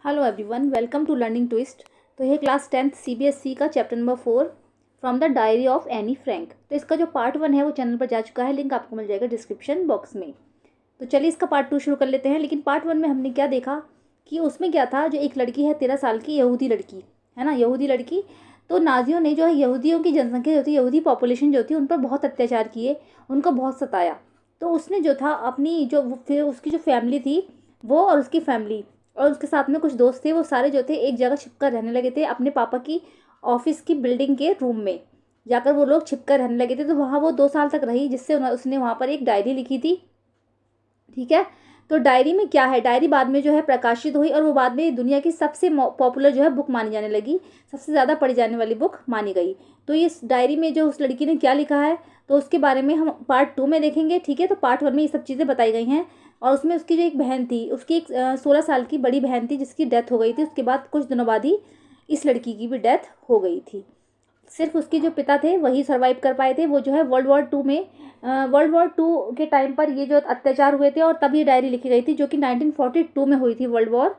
Hello everyone, welcome to learning twist. तो ये class 10th CBSE का chapter number 4 from the diary of Anne Frank. तो इसका जो पार्ट 1 है वो चैनल पर जा चुका है, लिंक आपको मिल जाएगा डिस्क्रिप्शन बॉक्स में। तो चलिए इसका पार्ट 2 शुरू कर लेते हैं। लेकिन पार्ट 1 में हमने क्या देखा कि उसमें क्या था, जो एक लड़की है 13 साल की, यहूदी लड़की है ना, यहूदी लड़की। तो नाजियों ने जो है यहूदियों की जनसंख्या जो थी, यहूदी पॉपुलेशन जो थी, उन पर बहुत अत्याचार किए, उनको बहुत सताया। तो उसने जो था अपनी जो फिर उसकी जो फैमिली थी, वो और उसकी फैमिली और उसके साथ में कुछ दोस्त थे, वो सारे जो थे एक जगह छिपकर रहने लगे थे अपने पापा की ऑफिस की बिल्डिंग के रूम में जाकर वो लोग छिपकर रहने लगे थे। तो वहाँ वो 2 साल तक रही, जिससे उसने वहाँ पर एक डायरी लिखी थी। ठीक है। तो डायरी में क्या है, डायरी बाद में जो है प्रकाशित हुई और वो बाद में दुनिया की सबसे पॉपुलर जो है बुक मानी जाने लगी, सबसे ज़्यादा पढ़ी जाने वाली बुक मानी गई। तो इस डायरी में जो उस लड़की ने क्या लिखा है, तो उसके बारे में हम पार्ट 2 में देखेंगे। ठीक है। तो पार्ट 1 में ये सब चीज़ें बताई गई हैं। और उसमें उसकी जो एक बहन थी, उसकी एक 16 साल की बड़ी बहन थी, जिसकी डेथ हो गई थी। उसके बाद कुछ दिनों बाद ही इस लड़की की भी डेथ हो गई थी। सिर्फ उसके जो पिता थे वही सरवाइव कर पाए थे। वो जो है वर्ल्ड वॉर 2 के टाइम पर ये जो अत्याचार हुए थे, और तब ये डायरी लिखी गई थी, जो कि 1942 में हुई थी वर्ल्ड वॉर।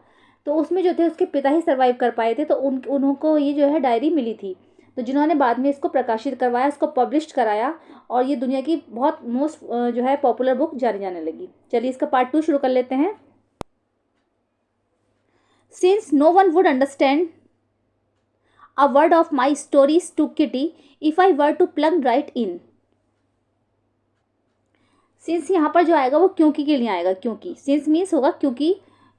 तो उसमें जो थे उसके पिता ही सरवाइव कर पाए थे, तो उनको ये जो है डायरी मिली थी। तो जिन्होंने बाद में इसको प्रकाशित करवाया, इसको पब्लिश कराया, और ये दुनिया की बहुत मोस्ट जो है पॉपुलर बुक जानी जाने लगी। चलिए इसका पार्ट 2 शुरू कर लेते हैं। Since no one would understand a word of my stories to Kitty if I were to plug right in। Since यहाँ पर जो आएगा वो क्योंकि के लिए आएगा। क्योंकि सिंस मीन्स होगा क्योंकि।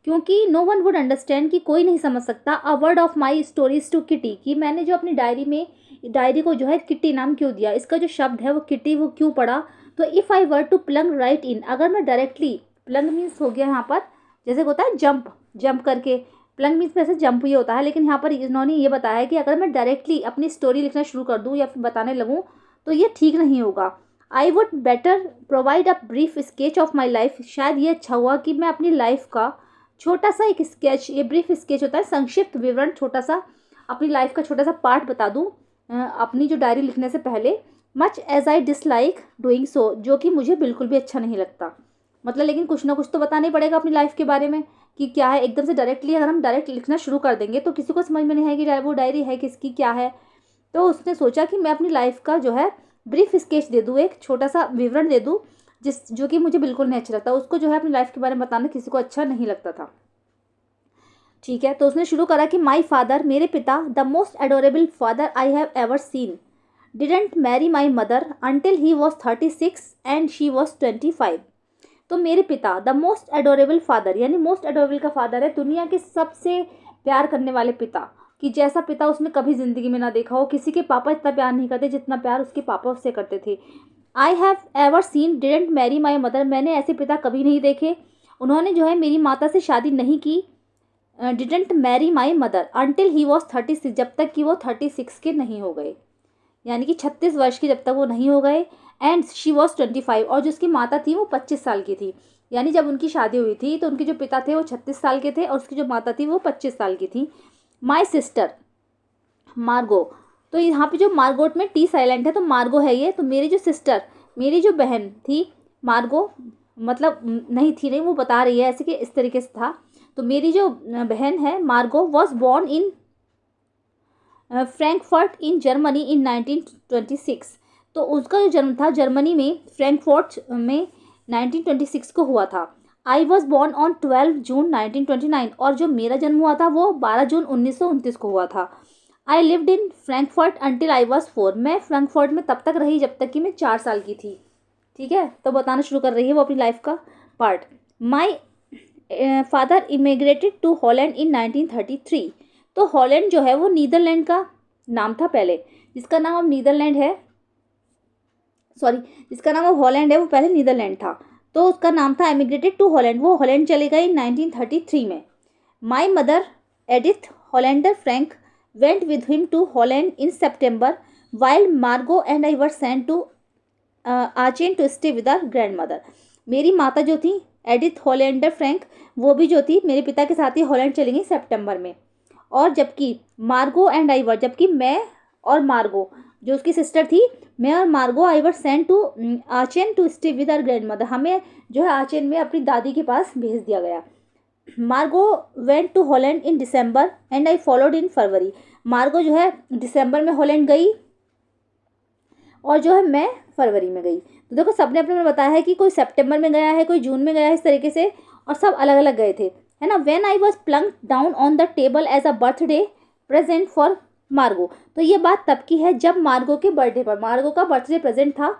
क्योंकि नो वन वुड अंडरस्टैंड, कि कोई नहीं समझ सकता, a word of my stories to Kitty, कि मैंने जो अपनी डायरी को जो है किटी नाम क्यों दिया, इसका जो शब्द है वो किटी, वो क्यों पड़ा। तो if I were to plunge right in, अगर मैं डायरेक्टली, प्लंग मीन्स हो गया यहाँ पर जैसे होता है जंप, जंप करके, प्लंग मीन्स वैसे जंप ही होता है, लेकिन यहाँ पर इन्होंने ये बताया है कि अगर मैं डायरेक्टली अपनी स्टोरी लिखना शुरू कर दूँ या फिर बताने लगूँ तो ये ठीक नहीं होगा। I would better provide a brief sketch of my life, शायद ये अच्छा हुआ कि मैं अपनी लाइफ का छोटा सा एक स्केच, ये ब्रीफ स्केच होता है संक्षिप्त विवरण, छोटा सा अपनी लाइफ का छोटा सा पार्ट बता दूँ अपनी जो डायरी लिखने से पहले। Much as I dislike doing so, जो कि मुझे बिल्कुल भी अच्छा नहीं लगता। मतलब लेकिन कुछ ना कुछ तो बताना ही पड़ेगा अपनी लाइफ के बारे में कि क्या है। एकदम से डायरेक्टली अगर हम डायरेक्ट लिखना शुरू कर देंगे तो किसी को समझ में नहीं आएगी वो डायरी है किसकी, क्या है। तो उसने सोचा कि मैं अपनी लाइफ का जो है ब्रीफ स्केच दे दूँ, एक छोटा सा विवरण दे दूँ, जो कि मुझे बिल्कुल नहीं अच्छा लगता। उसको जो है अपनी लाइफ के बारे में बताना किसी को अच्छा नहीं लगता था। ठीक है। तो उसने शुरू करा कि माई फादर, मेरे पिता, the most adorable father I have ever seen, didn't marry my mother until he was 36 and she was 25। तो मेरे पिता, द मोस्ट एडोरेबल फादर, यानी मोस्ट एडोरेबल का फादर है, दुनिया के सबसे प्यार करने वाले पिता, कि जैसा पिता उसने कभी ज़िंदगी में ना देखा हो। किसी के पापा इतना प्यार नहीं करते जितना प्यार उसके पापा उससे करते थे। I have ever seen didn't marry my mother, मैंने ऐसे पिता कभी नहीं देखे, उन्होंने जो है मेरी माता से शादी नहीं की। Didn't marry my mother until he was 36, जब तक कि वो 36 के नहीं हो गए, यानी कि 36 वर्ष की जब तक वो नहीं हो गए। एंड शी वॉज 25, और जो उसकी माता थी वो 25 साल की थी। यानी जब उनकी शादी हुई थी तो उनके जो पिता थे वो 36 साल के थे और उसकी जो माता थी वो 25 साल की थी। माई सिस्टर मार्गो, तो यहाँ पे जो मार्गोट में टी साइलेंट है तो मार्गो है ये। तो मेरी जो सिस्टर, मेरी जो बहन थी मार्गो, मतलब नहीं थी, नहीं वो बता रही है ऐसे कि इस तरीके से था। तो मेरी जो बहन है मार्गो was born in Frankfurt in Germany in 1926। तो उसका जो जन्म था जर्मनी में फ्रैंकफर्ट में 1926 को हुआ था। आई वॉज बॉर्न ऑन 12 जून 1929, और जो मेरा जन्म हुआ था वो 12 जून 1929 को हुआ था। I lived in Frankfurt until I was 4, मैं फ्रैंकफर्ट में तब तक रही जब तक कि मैं 4 साल की थी। ठीक है। तो बताना शुरू कर रही है वो अपनी लाइफ का part. My father immigrated to Holland in 1933। तो हॉलैंड जो है वो नीदरलैंड का नाम था पहले, जिसका नाम अब नीदरलैंड है, सॉरी, जिसका नाम अब हॉलैंड है, वो पहले नीदरलैंड था। तो उसका नाम था एमिग्रेटेड टू हॉलैंड, वो हॉलैंड चले गए 1933 में। My mother Edith Hollander Frank went with him to Holland in September, while Margot and I were sent to Aachen to stay with our grandmother. मेरी माता जो थी एडिथ हॉलैंडर फ्रैंक, वो भी जो थी मेरे पिता के साथ ही हॉलैंड चलेंगी सितंबर में। और जबकि मार्गो एंड आइवर, जबकि मैं और मार्गो जो उसकी सिस्टर थी, मैं और Margot I were sent to Aachen to stay with our grandmother, हमें जो है आचेन में अपनी दादी के पास भेज दिया गया। Margot went to Holland in December and I followed in February. Margot जो है दिसंबर में हॉलैंड गई और जो है मैं फरवरी में गई। तो देखो सबने अपने में बताया है कि कोई सितंबर में गया है, कोई जून में गया है, इस तरीके से, और सब अलग अलग गए थे, है ना। When I was plunked down on the table as a birthday present for Margot. तो ये बात तब की है जब मार्गो के बर्थडे पर, मार्गो का बर्थडे प्रेजेंट था,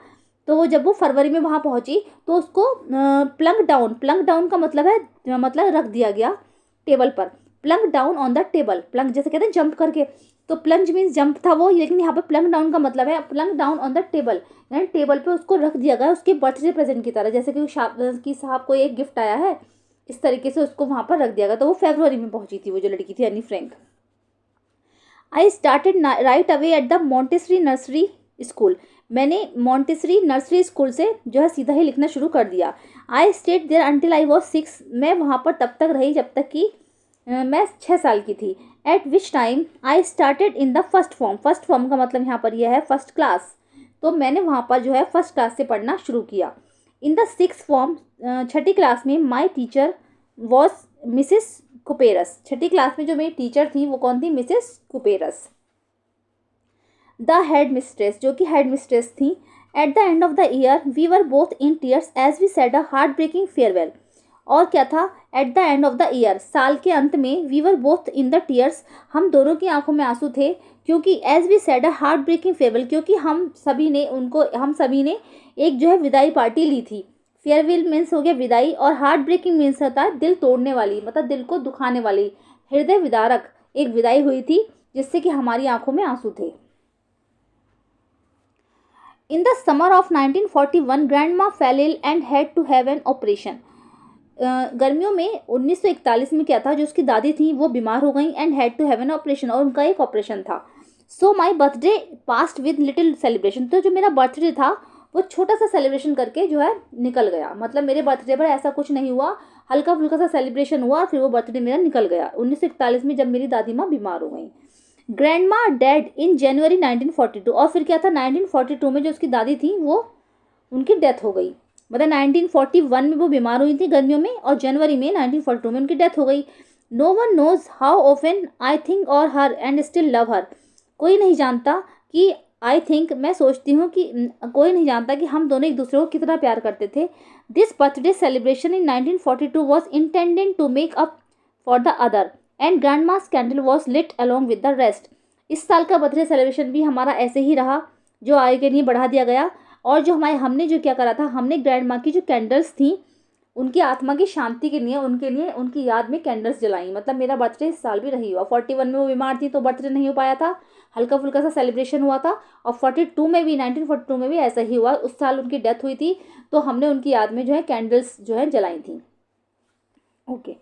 तो वो जब वो फरवरी में वहाँ पहुँची तो उसको प्लंक डाउन का मतलब है, मतलब रख दिया गया टेबल पर। Planck down on the table, Planck जैसे कहते हैं जंप करके, तो प्लंज मीन्स जंप था वो, लेकिन यहाँ पे प्लंक डाउन का मतलब है Planck down on the table, यानी टेबल पे उसको रख दिया गया उसके बर्थडे प्रेजेंट की तरह, जैसे कि साहब को एक गिफ्ट आया है, इस तरीके से उसको वहाँ पर रख दिया गया। तो वो फरवरी में पहुंची थी वो जो लड़की थी, Anne Frank. I started right away at the Montessori nursery school. मैंने मॉन्टेसरी नर्सरी स्कूल से जो है सीधा ही लिखना शुरू कर दिया। I stayed there until I was 6। मैं वहाँ पर तब तक रही जब तक कि मैं 6 साल की थी। Eight which time I started in the first form. First form का मतलब यहाँ पर यह है फर्स्ट क्लास। तो मैंने वहाँ पर जो है फर्स्ट क्लास से पढ़ना शुरू किया। In the 6th form, Chhathi class में, my teacher was Mrs कुपेरस। Chhathi class में जो मेरी टीचर थी वो कौन थी? Mrs Kuperus. The headmistress, जो कि हेड मिस्ट्रेस थी। At the end of the year we were both in tears as we said a heartbreaking farewell. और क्या था? At the end of the year, साल के अंत में, we were both in the tears, हम दोनों की आंखों में आंसू थे, क्योंकि as we said a heartbreaking farewell, क्योंकि हम सभी ने एक जो है विदाई पार्टी ली थी। फेयरवेल मीन्स हो गया विदाई, और हार्ट ब्रेकिंग मीन्स होता है दिल तोड़ने वाली, मतलब दिल को दुखाने वाली, हृदय विदारक एक विदाई हुई थी जिससे कि हमारी आंखों में आंसू थे। In the summer of 1941 grandma fell ill and had to have an operation. गर्मियों में 1941 में क्या था, जो उसकी दादी थी वो बीमार हो गई, and had to have an operation, और उनका एक ऑपरेशन था। So my birthday passed with little celebration. तो जो मेरा बर्थडे था वो छोटा सा सेलिब्रेशन करके जो है निकल गया, मतलब मेरे बर्थडे पर ऐसा कुछ नहीं हुआ, हल्का फुल्का सा सेलिब्रेशन हुआ, फिर वो बर्थडे मेरा निकल गया 1941 में, जब मेरी दादी माँ बीमार हो गई। ग्रैंडमा डेड इन जनवरी 1942। और फिर क्या था, 1942 में जो उसकी दादी थी वो उनकी डेथ हो गई, मतलब 1941 में वो बीमार हुई थी गर्मियों में, और जनवरी में 1942 में उनकी डेथ हो गई। No one knows how often I think of her and still love her. कोई नहीं जानता कि आई थिंक, मैं सोचती हूँ कि कोई नहीं जानता कि हम दोनों एक दूसरे को कितना प्यार करते थे। This birthday celebration in 1942 was intended to make up for the other and grandma's candle was lit along with the rest. इस साल का बर्थडे सेलिब्रेशन भी हमारा ऐसे ही रहा, जो आगे के लिए बढ़ा दिया गया, और जो हमने जो क्या करा था, हमने ग्रैंड माँ की जो कैंडल्स थी उनकी आत्मा की शांति के लिए, उनकी याद में कैंडल्स जलाई। मतलब मेरा बर्थडे इस साल भी रही हुआ। 41 में वो बीमार थी तो बर्थडे नहीं हो पाया था, हल्का फुल्का सा सेलिब्रेशन हुआ था, और 42 में भी, 1942 में भी ऐसा ही हुआ। उस साल उनकी डेथ हुई थी तो हमने उनकी याद में जो है कैंडल्स जो है जलाई थी। Okay.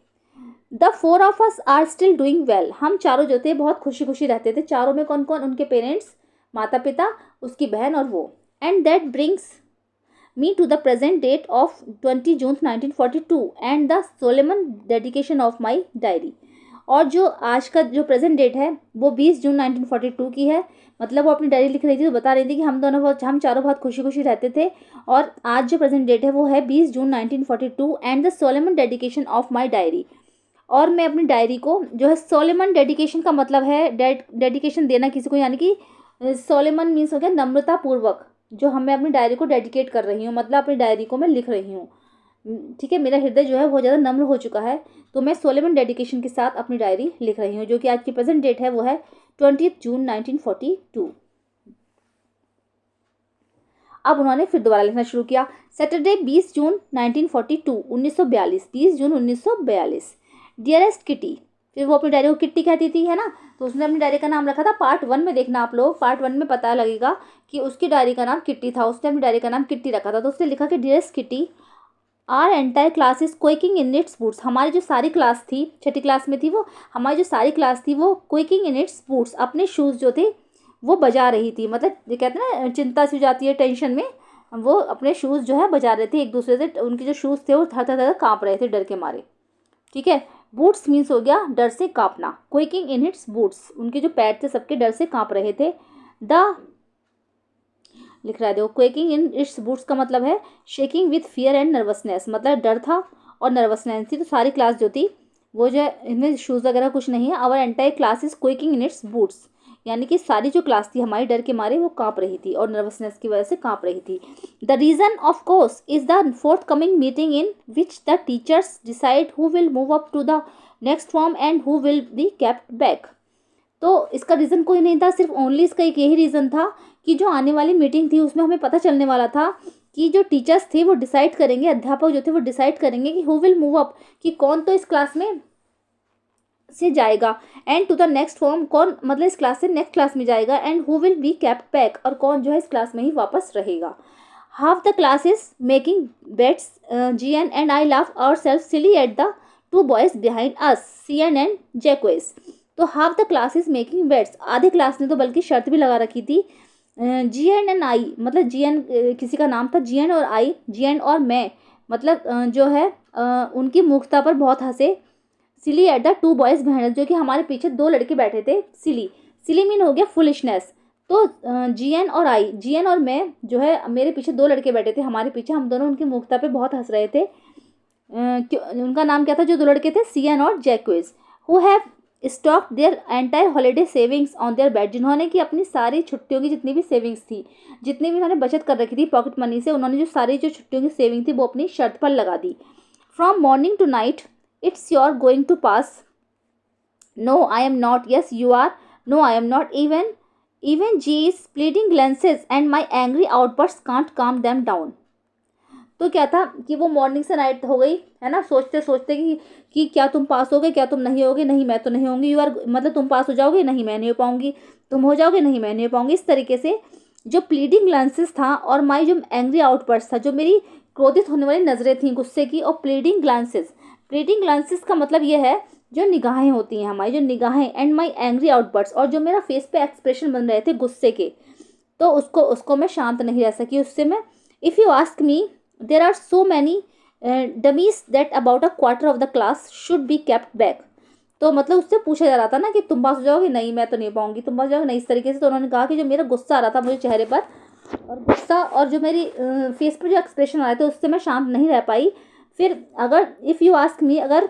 The 4 of us are still doing well. हम चारों जो थे बहुत खुशी खुशी रहते थे। चारों में कौन कौन? उनके पेरेंट्स, माता पिता, उसकी बहन और वो। And that brings me to the present date of 20 June 1942 and the solemn dedication of my diary। और जो आज का जो प्रेजेंट डेट है वो 20 जून 1942 की है। मतलब वो अपनी डायरी लिख रही थी तो बता रही थी कि हम चारों बहुत खुशी खुशी रहते थे, और आज जो प्रेजेंट डेट है वो है 20 June 1942 and the solemn dedication of my diary. और मैं अपनी डायरी को जो है, सोलेमन डेडिकेशन का मतलब है डेडिकेशन देना किसी को, यानी कि सोलेमन मीन्स हो गया नम्रता पूर्वक, जो मैं अपनी डायरी को डेडिकेट कर रही हूँ, मतलब अपनी डायरी को मैं लिख रही हूँ। ठीक है, मेरा हृदय जो है बहुत ज़्यादा नम्र हो चुका है, तो मैं सोलेमन डेडिकेशन के साथ अपनी डायरी लिख रही हूँ, जो कि आज की प्रेजेंट डेट है वो है 20 जून 1942। अब उन्होंने फिर दोबारा लिखना शुरू किया। Saturday 20 June 1942, 1942, 20 June 1942। Dearest kitty. फिर वो अपनी डायरी को किट्टी कहती थी, है ना, तो उसने अपनी डायरी का नाम रखा था। पार्ट 1 में देखना आप लोग, पार्ट 1 में पता लगेगा कि उसकी डायरी का नाम किट्टी था, उसने अपनी डायरी का नाम किट्टी रखा था। तो उसने लिखा कि dearest kitty, our entire class is quaking in its boots. हमारी जो सारी क्लास थी, छठी क्लास में थी वो, हमारी जो सारी क्लास थी वो क्विकिंग इन इट्स बूट्स, अपने शूज़ जो थे वो बजा रही थी। मतलब ये कहते हैं ना, चिंता सी हो जाती है टेंशन में, वो अपने शूज़ जो है बजा रहे थे एक दूसरे से। उनके जो शूज़ थे वो थर थर थर काँप रहे थे डर के मारे। ठीक है, बूट्स मीन्स हो गया डर से काँपना। क्विकिंग इन इट्स बूट्स, उनके जो पैर थे सबके डर से काँप रहे थे। द लिख रहा है देखो, क्वेकिंग इन इट्स बूट्स का मतलब है shaking with fear and nervousness, मतलब डर था और नर्वसनेस थी। तो सारी क्लास जो थी वो जो है इनमें शूज़ वगैरह कुछ नहीं है। Our entire class is quaking in its boots, यानी कि सारी जो क्लास थी हमारी डर के मारे वो काँप रही थी और नर्वसनेस की वजह से काँप रही थी। The reason of course is the forthcoming meeting in which the teachers decide who will move up to the next form and who will be kept back. तो इसका रीज़न कोई नहीं था, सिर्फ ओनली इसका एक यही रीज़न था कि जो आने वाली मीटिंग थी उसमें हमें पता चलने वाला था कि जो टीचर्स थे वो डिसाइड करेंगे, अध्यापक जो थे वो डिसाइड करेंगे कि हु विल मूव अप, कि कौन तो इस क्लास में से जाएगा, and to the next form, कौन मतलब इस क्लास से नेक्स्ट क्लास में जाएगा, and who will be kept back, और कौन जो है इस क्लास में ही वापस रहेगा। Half the class is making bets, GN and I laugh ourselves silly at the two boys behind us, CN and Jacques. तो half the class is making bets, आधे क्लास ने तो बल्कि शर्त भी लगा रखी थी। जीएन एंड आई मतलब जीएन किसी का नाम था, जीएन और आई, जीएन और मैं मतलब जो है उनकी मूर्खता पर बहुत हंसे। Silly at the two boys behind, जो कि हमारे पीछे दो लड़के बैठे थे। सिली, सिली मीन हो गया फुलिशनेस। तो जीएन और आई, जीएन और मैं जो है मेरे पीछे दो लड़के बैठे थे हमारे पीछे, हम दोनों उनकी मूर्खता पे बहुत हंस रहे थे। उनका नाम क्या था जो दो लड़के थे, सीएन और Jacques, who have staked their entire holiday savings on their bet, जिन्होंने कि अपनी सारी छुट्टियों की जितनी भी सेविंग्स थी, जितनी भी उन्होंने बचत कर रखी थी पॉकेट मनी से, उन्होंने जो सारी जो छुट्टियों की सेविंग थी वो अपनी शर्त पर लगा दी। From morning to night it's you're going to pass, no I am not, yes you are, no I am not, even G's pleading glances and my angry outbursts can't calm them down। तो क्या था कि वो morning से night हो गई है ना, सोचते सोचते कि क्या तुम पास होगे, क्या तुम नहीं होगे, नहीं मैं तो नहीं होंगी, यू आर मतलब तुम पास हो जाओगे, नहीं मैं नहीं हो पाऊंगी, तुम हो जाओगे, नहीं मैं नहीं हो पाऊंगी। इस तरीके से जो प्लीडिंग ग्लांसेस था और माई जो एंग्री आउटबर्स्ट था, जो मेरी क्रोधित होने वाली नज़रें थी गुस्से की, और प्लीडिंग ग्लांसेस, प्लीडिंग ग्लांसेस का मतलब ये है जो निगाहें होती हैं हमारी, जो निगाहें, एंड माई एंग्री आउटबर्स्ट, और जो मेरा फेस पे एक्सप्रेशन बन रहे थे गुस्से के, तो उसको मैं शांत नहीं रह सकी उससे मैं। If you ask me there are so many dummies that about a quarter of the class should be kept back. तो मतलब उससे पूछा जा रहा था ना कि तुम पास हो जाओगे, नहीं मैं तो नहीं पाऊंगी, तुम पास हो जाओगे नहीं, इस तरीके से। तो उन्होंने कहा कि जो मेरा गुस्सा आ रहा था मुझे चेहरे पर, और गुस्सा और जो मेरी फेस पर जो एक्सप्रेशन आ रहे थे उससे मैं शांत नहीं रह पाई। फिर अगर इफ़ यू आस्क मी, अगर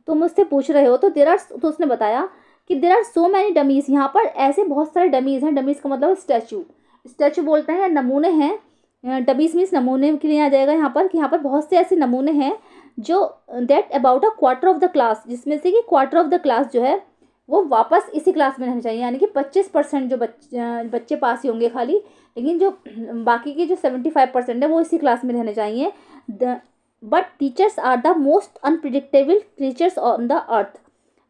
तुम मुझसे पूछ रहे हो तो देर आर, तो उसने बताया कि there are so many dummies, यहाँ पर ऐसे बहुत सारे डमीज़ हैं। डमीज़ का मतलब स्टैचू, स्टैचू बोलते हैं या नमूने हैं। डमीज़ मीन्स नमूने के लिए आ जाएगा यहाँ पर, कि यहाँ पर बहुत से ऐसे नमूने हैं जो that about a quarter of the class, जिसमें से कि क्वार्टर ऑफ द क्लास जो है वो वापस इसी क्लास में रहना चाहिए, यानी कि 25% जो बच्चे पास ही होंगे खाली, लेकिन जो बाकी के जो 75% है वो इसी क्लास में रहने चाहिए। But teachers are the most unpredictable creatures on the earth,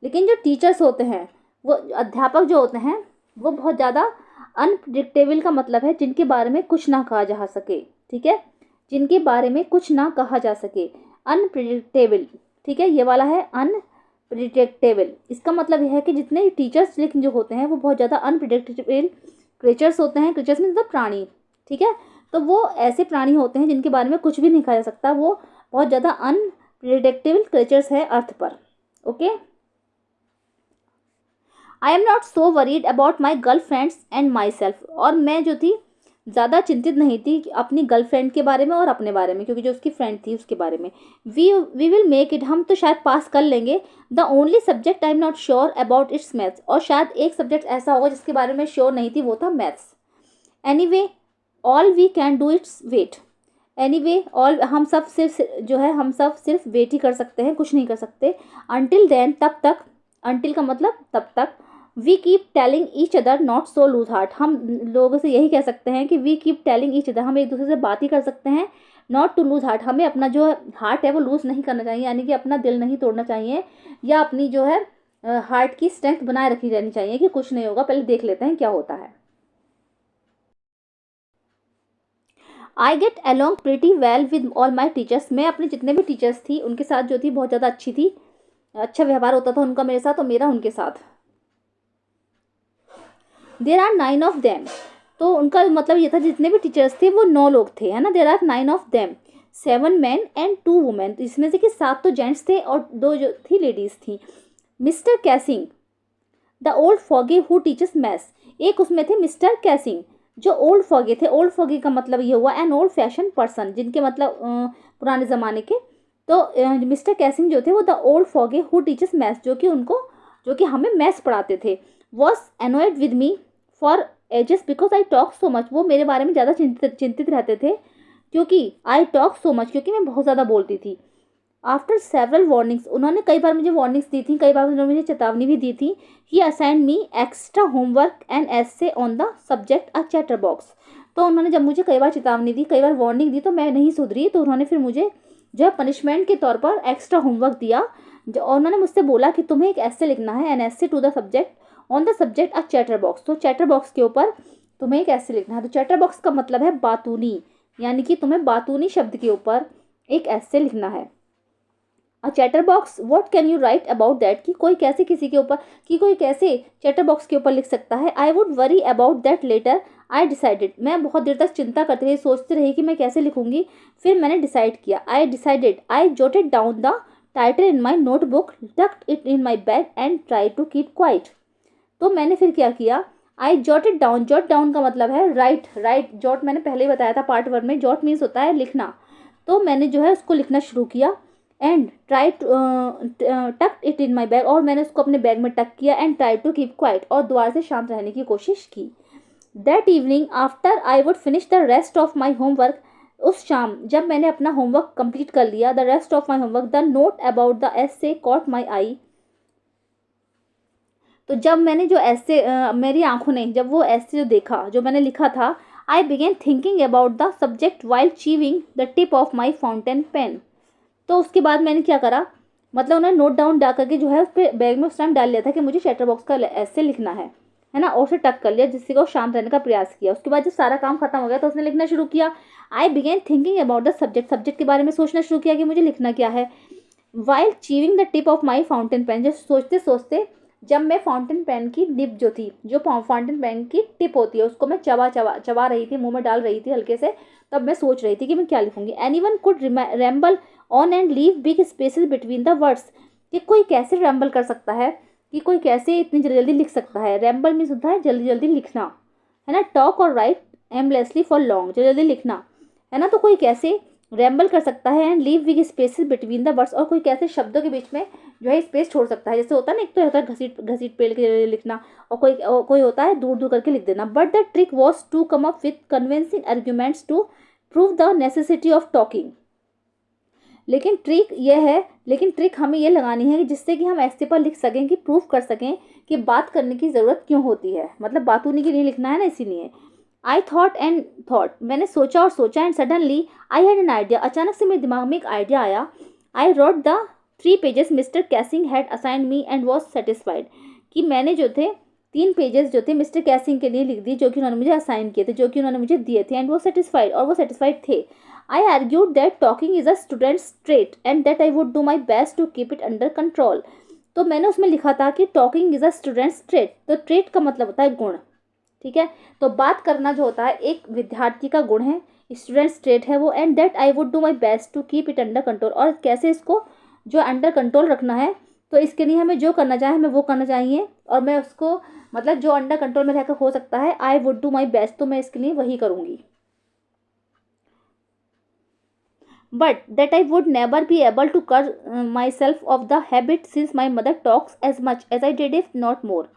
लेकिन जो टीचर्स होते हैं, वो अध्यापक जो होते हैं, वो बहुत ज़्यादा अनप्रिडिक्टेबल का मतलब है जिनके बारे में कुछ ना कहा जा सके, ठीक है, जिनके बारे में कुछ ना कहा जा सके, अनप्रिडिक्टेबल, ठीक है, ये वाला है अनप्रिडिक्टेबल। इसका मतलब यह है कि जितने टीचर्स लेकिन जो होते हैं वो बहुत ज़्यादा अनप्रिडिक्टेबल क्रीचर्स होते हैं। क्रीचर्स मीन्स मतलब प्राणी, ठीक है, तो वो ऐसे प्राणी होते हैं जिनके बारे में कुछ भी नहीं कहा जा सकता, वो बहुत ज़्यादा अनप्रिडिक्टेबल क्रीचर्स है अर्थ पर। Okay, I am not so worried about my girl friends and my self, और मैं जो थी ज़्यादा चिंतित नहीं थी अपनी गर्लफ्रेंड के बारे में और अपने बारे में, क्योंकि जो उसकी फ्रेंड थी उसके बारे में। वी विल मेक इट, हम तो शायद पास कर लेंगे। The only subject I am not sure about it's maths, और शायद एक सब्जेक्ट ऐसा होगा जिसके बारे में श्योर नहीं थी, वो था maths. Anyway all we can do it's wait, anyway all, हम सब सिर्फ जो है हम सब सिर्फ वेट ही कर सकते हैं, कुछ नहीं कर सकते। अनटिल देन, तब तक, अनटिल का मतलब तब तक। We keep telling each other not so lose heart, हम लोगों से यही कह सकते हैं कि we keep telling each other, हम एक दूसरे से बात ही कर सकते हैं, नॉट टू लूज हार्ट, हमें अपना जो हार्ट है वो लूज नहीं करना चाहिए, यानी कि अपना दिल नहीं तोड़ना चाहिए, या अपनी जो है हार्ट की स्ट्रेंथ बनाए रखी रहनी चाहिए कि कुछ नहीं होगा, पहले देख लेते हैं क्या होता है। I get along pretty well with all my teachers, मैं अपने जितने भी टीचर्स थी उनके साथ जो थी बहुत ज़्यादा अच्छी थी, अच्छा व्यवहार होता था उनका मेरे साथ और मेरा उनके साथ। देर आर 9 ऑफ देम, तो उनका मतलब ये था जितने भी टीचर्स थे वो 9 लोग थे, है ना। There are 9 of them, 7 man and 2 women, तो इसमें से कि 7 तो जेंट्स थे और 2 जो थी लेडीज़ थी। Mister Keesing the old fogey who teaches maths, एक उसमें थे मिस्टर कैसिंग जो ओल्ड फॉगी थे। ओल्ड फॉगी का मतलब ये हुआ एन ओल्ड फैशन पर्सन, जिनके मतलब पुराने ज़माने के, तो मिस्टर कैसिंग जो थे वो the old fogey who teaches maths, जो कि हमें मैथ्स पढ़ाते थे, was annoyed with me for ages because I talk so much. वो मेरे बारे में ज़्यादा चिंतित रहते थे क्योंकि आई टॉक सो मच, क्योंकि मैं बहुत ज़्यादा बोलती थी। आफ्टर सेवरल वार्निंग्स, उन्होंने कई बार मुझे वार्निंग्स दी थी, कई बार उन्होंने मुझे चेतावनी भी दी थी। He assigned me extra homework and essay on the subject a chatterbox. तो उन्होंने जब मुझे कई बार चेतावनी दी, कई बार वार्निंग दी, तो मैं नहीं सुधरी, तो उन्होंने फिर मुझे जो है पनिशमेंट के तौर पर एक्स्ट्रा होमवर्क दिया। और उन्होंने मुझसे बोला कि तुम्हें एक ऐसे लिखना है, an essay to the subject on the subject a chatterbox. तो चैटर बॉक्स के ऊपर तुम्हें एक ऐसे लिखना है। तो चैटर बॉक्स का मतलब है बातूनी, यानी कि तुम्हें बातूनी शब्द के ऊपर एक ऐसे लिखना है। A chatterbox, what can you write about that, कि कोई कैसे किसी के ऊपर, कि कोई कैसे चैटर बॉक्स के ऊपर लिख सकता है। I would worry about that later, I decided, मैं बहुत देर तक चिंता करती रही, सोचती रही कि मैं कैसे लिखूंगी। फिर मैंने डिसाइड किया, I decided, I jotted down the title in my notebook, tucked it in my bag and try to keep quiet. तो मैंने फिर क्या किया, I jotted down, jot down का मतलब है राइट, जॉट मैंने पहले ही बताया था पार्ट 1 में, जॉट मीन्स होता है लिखना। तो मैंने जो है उसको लिखना शुरू किया, and try tuck it in my bag, और मैंने उसको अपने बैग में टक किया, and try to keep quiet, और दोबारा से शांत रहने की कोशिश की। That evening after I would finish the rest of my homework, उस शाम जब मैंने अपना होमवर्क कंप्लीट कर लिया, the rest of my homework, the note about the essay caught my eye. तो जब मैंने जो ऐसे मेरी आंखों ने जब वो ऐसे जो देखा जो मैंने लिखा था, I began thinking about the subject while chewing the tip of my fountain pen. तो उसके बाद मैंने क्या करा, मतलब उन्होंने नोट डाउन डाल करके जो है उस पर बैग में उस टाइम डाल लिया था कि मुझे चैटर बॉक्स का ऐसे लिखना है ना, और उसे टक कर लिया, जिससे को शांत रहने का प्रयास किया। उसके बाद जब सारा काम खत्म हो गया तो उसने लिखना शुरू किया। I began thinking about the subject के बारे में सोचना शुरू किया कि मुझे लिखना क्या है। While chewing the tip of my fountain pen, जब सोचते सोचते जब मैं फाउंटेन पेन की निप जो थी, जो फाउंटेन पेन की टिप होती है, उसको मैं चबा रही थी, मुंह में डाल रही थी हल्के से, तब मैं सोच रही थी कि मैं क्या लिखूंगी। Anyone could ramble on and leave big spaces between the words, कि कोई कैसे रैम्बल कर सकता है, कि कोई कैसे इतनी जल्दी जल्दी लिख सकता है। रैम्बल मीन्स होता है जल्दी जल्दी लिखना, है ना। टॉक और राइट एमलेसली फॉर लॉन्ग, जल्दी जल्दी लिखना, है ना। तो कोई कैसे रैम्बल कर सकता है, and leave big spaces between the words, और कोई कैसे शब्दों के बीच में जो है स्पेस छोड़ सकता है। जैसे होता है ना, एक तो होता है घसीट घसीट पेड़ के लिखना, और कोई होता है दूर दूर करके लिख देना। But the trick was to come up with convincing arguments to prove the necessity of talking. लेकिन ट्रिक हमें ये लगानी है कि जिससे कि हम ऐसे पर लिख सकें, कि प्रूफ कर सकें कि बात करने की ज़रूरत क्यों होती है, मतलब बातूनी के लिए लिखना है ना, इसीलिए। आई थॉट एंड थॉट, मैंने सोचा और सोचा, and suddenly I had an idea, अचानक से मेरे दिमाग में एक आइडिया आया। I wrote the 3 pages Mr Keesing had assign me and was satisfied, कि मैंने जो थे 3 पेजेस जो थे मिस्टर कैसिंग के लिए लिख दिए, जो कि उन्होंने मुझे असाइन किए थे, जो कि उन्होंने मुझे दिए थे, एंड वो सेटिस्फाइड, और वो सेटिस्फाइड थे। I argued that talking is a student's trait and that I would do my best to keep it under control. तो मैंने उसमें लिखा था कि talking is a student's trait, तो ट्रेट का मतलब होता है गुण, ठीक है। तो बात करना जो होता है एक विद्यार्थी का गुण है, स्टूडेंट्स ट्रेट है वो, and that I would do my best to keep it under control, और कैसे इसको जो अंडर कंट्रोल रखना है, तो इसके लिए हमें जो करना चाहे हमें वो करना चाहिए, और मैं उसको मतलब जो अंडर कंट्रोल में रहकर हो सकता है, I would do my best, तो मैं इसके लिए वही करूँगी। But that I would never be able to cure my self of the habit since my mother talks as much as I did if not more,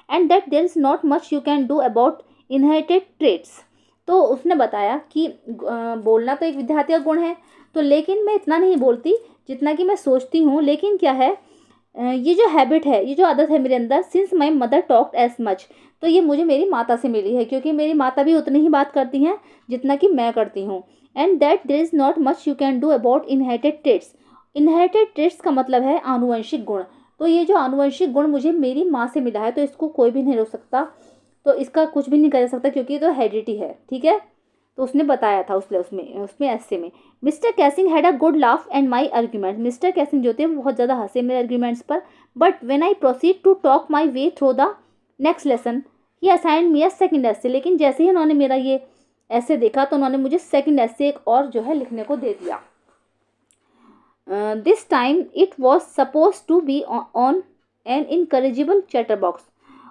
and that there is not much you can do about inherited traits. तो उसने बताया कि बोलना तो एक विद्यार्थी का गुण है, तो लेकिन मैं इतना नहीं बोलती जितना कि मैं सोचती हूँ। लेकिन क्या है, ये जो हैबिट है, ये जो आदत है मेरे अंदर, since my mother talked as much, तो ये मुझे मेरी माता से मिली है, क्योंकि मेरी माता भी उतनी ही बात करती हैं जितना कि मैं करती हूँ। And that there is not much you can do about inherited traits, inherited traits का मतलब है आनुवंशिक गुण। तो ये जो आनुवंशिक गुण मुझे मेरी माँ से मिला है, तो इसको कोई भी नहीं रोक सकता, तो इसका कुछ भी नहीं कर सकता, क्योंकि ये तो हेरिडिटी है, ठीक है। तो उसने बताया था उसमें ऐसे में, Mr Keesing had a good laugh and my argument, Mr Keesing जो थे वो बहुत ज़्यादा हंसे मेरे आर्ग्यूमेंट्स पर। But when I proceed to talk my way through the next lesson he assigned me a second essay, लेकिन जैसे ही उन्होंने मेरा ये ऐसे देखा तो उन्होंने मुझे सेकंड ऐसे एक और जो है लिखने को दे दिया। This time it was suppose to be on an incorrigible chatterbox,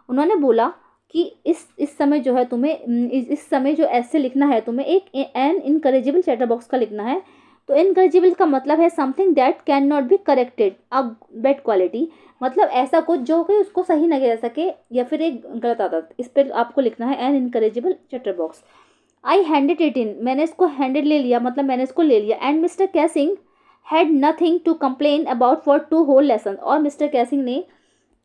उन्होंने बोला कि इस समय जो है तुम्हें इस समय जो ऐसे लिखना है तुम्हें एक एन इनकरेजिबल चैटर बॉक्स का लिखना है। तो इनकरेजिबल का मतलब है something that can not be corrected, a bad quality, मतलब ऐसा कुछ जो कि उसको सही न किया जा सके या फिर एक गलत आदत। इस पर आपको लिखना है an incorrigible chatterbox. I handed it in, मैंने इसको हैंडेड ले लिया, मतलब मैंने इसको ले लिया। And Mr Keesing had nothing to complain about for 2 whole lesson, और मिस्टर कैसिंग ने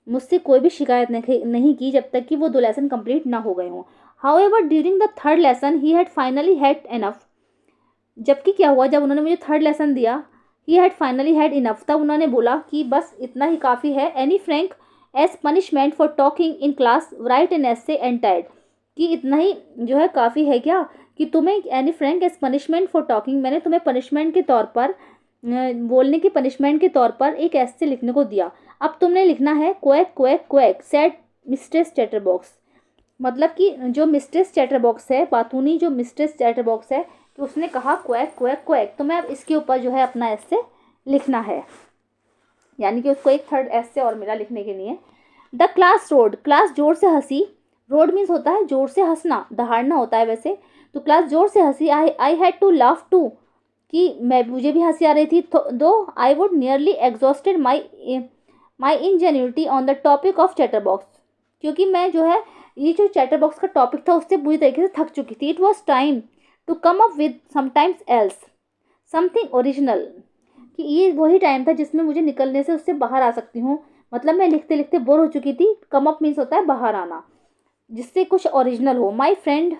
मुझसे कोई भी शिकायत नहीं की जब तक कि वो 2 लेसन कंप्लीट ना हो गए हों। However during the 3rd lesson he had finally had enough, जबकि क्या हुआ जब उन्होंने मुझे 3rd लेसन दिया, he had finally had enough, तब उन्होंने बोला कि बस इतना ही काफ़ी है। Anne Frank as punishment for talking in class write an essay entitled, कि इतना ही जो है काफ़ी है क्या, कि तुम्हें Anne Frank as punishment for talking, मैंने तुम्हें पनिशमेंट के तौर पर बोलने की पनिशमेंट के तौर पर एक ऐसे लिखने को दिया। अब तुमने लिखना है quack quack quack said mistress chatterbox, मतलब कि जो मिस्ट्रेस चैटरबॉक्स है, बातूनी जो मिस्ट्रेस चैटरबॉक्स है, कि उसने कहा क्वैक क्वैक क्वैक, तो मैं अब इसके ऊपर जो है अपना ऐसे लिखना है, यानी कि उसको एक 3rd ऐसे और मिला लिखने के लिए। द क्लास रोड, क्लास जोर से हंसी, रोड मीन्स होता है जोर से हंसना, दहाड़ना होता है वैसे, तो क्लास जोर से हंसी। I had to laugh too, कि मुझे भी हंसी आ रही थी, though I would nearly exhausted my ingenuity on the topic of chatterbox, क्योंकि मैं जो है ये जो चैटरबॉक्स का टॉपिक था उससे बुरी तरीके से थक चुकी थी। It was time to come up with sometimes else something original, कि ये वही टाइम था जिसमें मुझे निकलने से उससे बाहर आ सकती हूँ, मतलब मैं लिखते लिखते बोर हो चुकी थी। कम अप मीन्स होता है बाहर आना, जिससे कुछ ओरिजिनल हो। My friend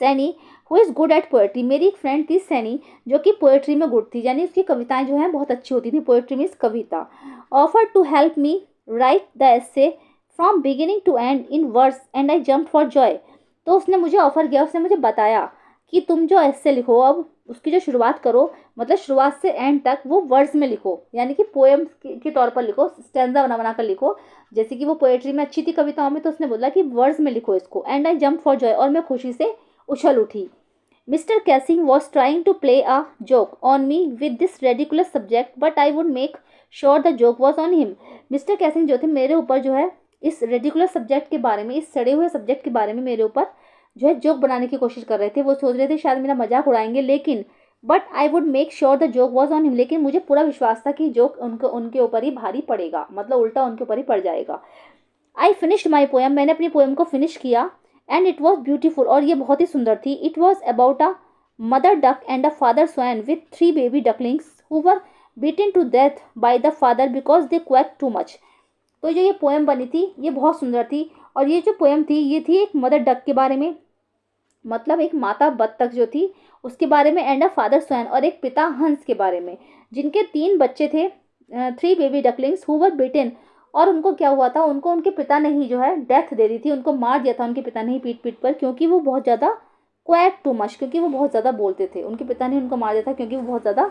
Saini who is good at poetry, मेरी एक फ्रेंड थी सैनी जो कि पोएट्री में गुड थी, यानी उसकी कविताएं जो हैं बहुत अच्छी होती थी, पोएट्री मीन्स कविता। Offer to help me write the essay from beginning to end in words and I jump for joy, तो उसने मुझे ऑफ़र किया, उसने मुझे बताया कि तुम जो ऐसे लिखो, अब उसकी जो शुरुआत करो, मतलब शुरुआत से एंड तक वो वर्ड्स में लिखो, यानी कि पोएम के तौर पर लिखो, स्टैंजा बना बना कर लिखो, जैसे कि वो पोएट्री में अच्छी थी कविताओं में, तो उसने बोला कि वर्ड्स में लिखो इसको। And I jump for joy, और मैं खुशी से उछल उठी। Mr Keesing was trying to play a joke on me with this ridiculous subject but I would make sure the joke was on him. Mr Keesing जो थे मेरे ऊपर जो है इस रेडिकुलस सब्जेक्ट के बारे में, इस सड़े हुए सब्जेक्ट के बारे में मेरे ऊपर जो है जोक बनाने की कोशिश कर रहे थे। वो सोच रहे थे शायद मेरा मजाक उड़ाएंगे, लेकिन but I would make sure the joke was on him, लेकिन मुझे पूरा विश्वास था कि जोक उनके ऊपर ही भारी पड़ेगा, मतलब उल्टा उनके ऊपर ही पड़ जाएगा। आई फिनिश्ड माई पोएम, मैंने अपनी पोएम को फिनिश किया। एंड इट वॉज ब्यूटीफुल, और ये बहुत ही सुंदर थी। It was about a mother duck and a father swan with 3 baby ducklings who were beaten to death by the father because they quack too much. तो जो ये पोएम बनी थी ये बहुत सुंदर थी, और ये जो पोएम थी ये थी एक मदर डक के बारे में, मतलब एक माता बत्तख जो थी उसके बारे में, एंड अ फादर स्वैन, और एक पिता हंस के बारे में, जिनके 3 बच्चे थे, 3 baby ducklings who were beaten, और उनको क्या हुआ था, उनको उनके पिता ने ही जो है डेथ दे दी थी, उनको मार दिया था उनके पिता ने ही पीठ पीठ पर, क्योंकि वो बहुत ज़्यादा क्वैक टू मच, क्योंकि वो बहुत ज़्यादा बोलते थे। उनके पिता ने उनको मार दिया था क्योंकि वो बहुत ज़्यादा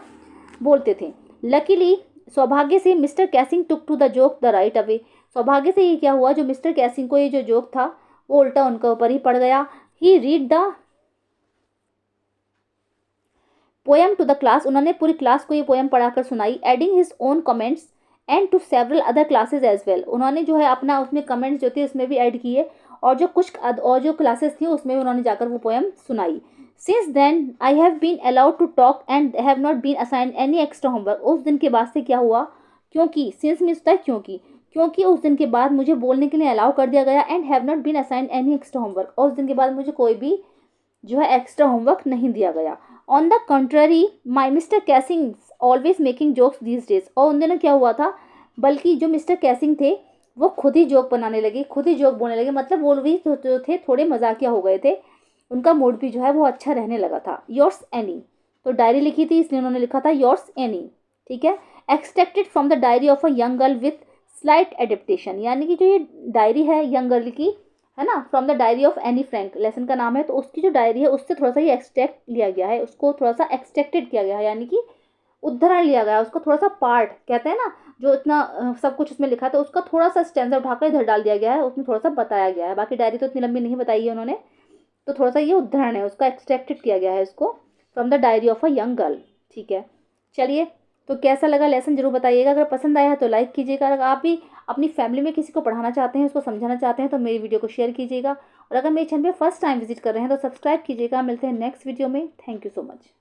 बोलते थे। लकीली, सौभाग्य से, Mr Keesing took to the joke the right away, सौभाग्य से ये क्या हुआ, जो मिस्टर कैसिंग को ये जो जोक था वो उल्टा उनके ऊपर ही पड़ गया। He read the poem to the class, उन्होंने पूरी क्लास को ये पोएम पढ़ाकर सुनाई। Adding his own comments and to several other classes as well, उन्होंने जो है अपना उसमें कमेंट्स जो थे उसमें भी ऐड किए, और जो कुछ और जो क्लासेस थी उसमें भी उन्होंने जाकर वो पोएम सुनाई। Since then I have been allowed to talk and have not been assign any extra homework, उस दिन के बाद से क्या हुआ, क्योंकि सिंस मीन्स होता है क्योंकि उस दिन के बाद मुझे बोलने के लिए अलाउ कर दिया गया, and have not been assign any extra homework, और उस दिन के बाद मुझे कोई भी जो है एक्स्ट्रा होमवर्क नहीं दिया गया। On the contrary my Mr Keesing always making jokes these days, और उन दिनों क्या हुआ था, बल्कि जो मिस्टर कैसिंग थे वो खुद ही जोक बनाने लगे, खुद ही जोक बोलने लगे, मतलब वो भी जो थे थोड़े मजाकिया हो गए थे, उनका मूड भी जो है वो अच्छा रहने लगा था। योर्स एनी, तो डायरी लिखी थी इसलिए उन्होंने लिखा था योर्स एनी, ठीक है। Extracted from the diary of a young girl with slight adaptation, यानी कि जो ये डायरी है यंग गर्ल की, है ना, from the diary of Anne Frank lesson का नाम है, तो उसकी जो डायरी है उससे थोड़ा सा ये एक्सट्रैक्ट लिया गया है, उसको थोड़ा सा एक्सट्रैक्टेड किया गया है, यानी कि उद्धरण लिया गया है, उसको थोड़ा सा पार्ट कहते हैं ना, जो इतना सब कुछ उसमें लिखा था उसका थोड़ा सा स्टैंडर्ड उठाकर इधर डाल दिया गया है, उसमें थोड़ा सा बताया गया है, बाकी डायरी तो इतनी लंबी नहीं बताई है उन्होंने, तो थोड़ा सा ये उद्धरण है उसका, एक्सट्रैक्टेड किया गया है इसको from the diary of a young girl, ठीक है। चलिए, तो कैसा लगा लेसन जरूर बताइएगा, अगर पसंद आया है तो लाइक कीजिएगा, अगर आप भी अपनी फैमिली में किसी को पढ़ाना चाहते हैं, उसको समझाना चाहते हैं, तो मेरी वीडियो को शेयर कीजिएगा, और अगर मेरे चैनल पे फर्स्ट टाइम विजिट कर रहे हैं तो सब्सक्राइब कीजिएगा। मिलते हैं नेक्स्ट वीडियो में। Thank you so much.